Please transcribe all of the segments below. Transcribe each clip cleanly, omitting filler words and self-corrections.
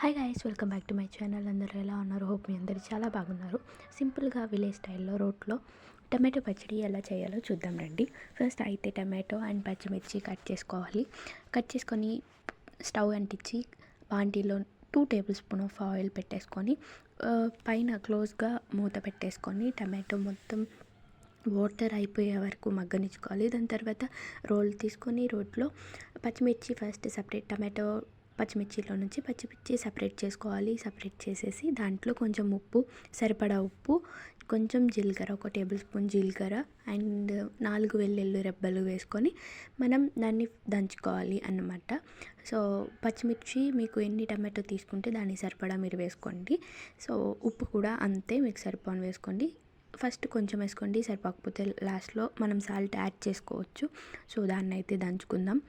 Hi guys, welcome back to my channel. అందరూ ఎలా ఉన్నారు? హోప్ మీ అందరూ చాలా బాగున్నారు. సింపుల్గా విలేజ్ స్టైల్లో రోట్లో టమాటో పచ్చడి ఎలా చేయాలో చూద్దాం రండి. ఫస్ట్ అయితే టమాటో అండ్ పచ్చిమిర్చి కట్ చేసుకోవాలి. కట్ చేసుకొని స్టవ్ అంటించి బాండీలో 2 టేబుల్ స్పూన్ ఆఫ్ ఆయిల్ పెట్టేసుకొని పైన క్లోజ్గా మూత పెట్టేసుకొని టమాటో మొత్తం వాటర్ అయిపోయే వరకు మగ్గనిచ్చుకోవాలి. దాని తర్వాత రోల్ తీసుకొని రోట్లో పచ్చిమిర్చి ఫస్ట్ సపరేట్ టమాటో పచ్చిమిర్చిలో నుంచి పచ్చిమిర్చి సపరేట్ చేసుకోవాలి. సపరేట్ చేసేసి దాంట్లో కొంచెం ఉప్పు, సరిపడా ఉప్పు, కొంచెం జీలకర్ర, 1 టేబుల్ స్పూన్ జీలకర్ర అండ్ 4 వెల్లుల్లి రెబ్బలు వేసుకొని మనం దాన్ని దంచుకోవాలి అన్నమాట. సో పచ్చిమిర్చి మీకు ఎన్ని టమాటో తీసుకుంటే దానికి సరిపడా మీరు వేసుకోండి. సో ఉప్పు కూడా అంతే మీకు సరిపోని వేసుకోండి. ఫస్ట్ కొంచెం వేసుకోండి, సరిపోకపోతే లాస్ట్లో మనం సాల్ట్ యాడ్ చేసుకోవచ్చు. సో దాన్ని అయితే దంచుకుందాం.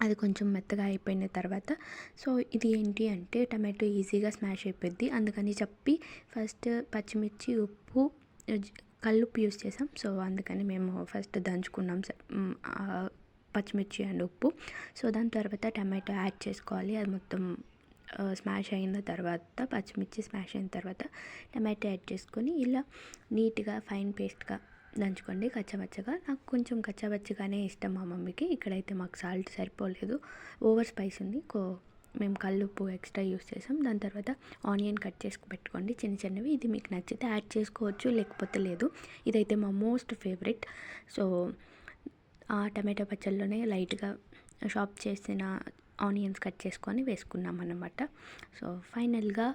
అది కొంచెం మెత్తగా అయిపోయిన తర్వాత సో ఇది ఏంటి అంటే టమాటో ఈజీగా స్మాష్ అయిపోద్ది, అందుకని చెప్పి ఫస్ట్ పచ్చిమిర్చి, ఉప్పు, కల్లుప్పు యూస్ చేసాం. సో అందుకని మేము ఫస్ట్ దంచుకున్నాం పచ్చిమిర్చి అండ్ ఉప్పు. సో దాని తర్వాత టమాటో యాడ్ చేసుకోవాలి. అది మొత్తం స్మాష్ అయిన తర్వాత పచ్చిమిర్చి స్మాష్ అయిన తర్వాత టమాటో యాడ్ చేసుకొని ఇలా నీట్గా ఫైన్ పేస్ట్గా దంచుకోండి కచ్చపచ్చగా. నాకు కొంచెం కచ్చపచ్చగానే ఇష్టం మా మమ్మీకి. ఇక్కడైతే మాకు సాల్ట్ సరిపోలేదు, ఓవర్ స్పైస్ ఉంది. మేము కల్లుప్పు ఎక్స్ట్రా యూస్ చేసాం. దాని తర్వాత ఆనియన్ కట్ చేసి పెట్టుకోండి చిన్న చిన్నవి. ఇది మీకు నచ్చితే యాడ్ చేసుకోవచ్చు, లేకపోతే లేదు. ఇదైతే మా మోస్ట్ ఫేవరెట్. సో ఆ టమాటో పచ్చళ్ళలోనే లైట్గా చాప్ చేసిన ఆనియన్స్ కట్ చేసుకొని వేసుకున్నాం అన్నమాట. సో ఫైనల్గా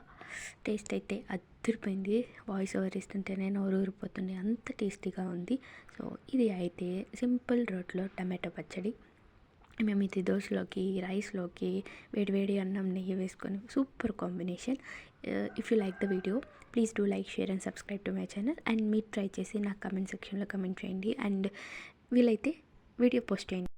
టేస్ట్ అయితే అదిరిపోయింది. వాయిస్ ఓవర్ ఇస్తుంటేనే నోరు ఊరిపోతుంది, అంత టేస్టీగా ఉంది. సో ఇది అయితే సింపుల్ రోట్లో టమాటో పచ్చడి. మేము ఇది దోశలోకి, రైస్లోకి, వేడి అన్నం నెయ్యి వేసుకొని super combination. If you like the video please do like, share and subscribe to my channel. And మీరు ట్రై చేసి నాకు కమెంట్ సెక్షన్లో కమెంట్ చేయండి. అండ్ వీలైతే వీడియో పోస్ట్ చేయండి.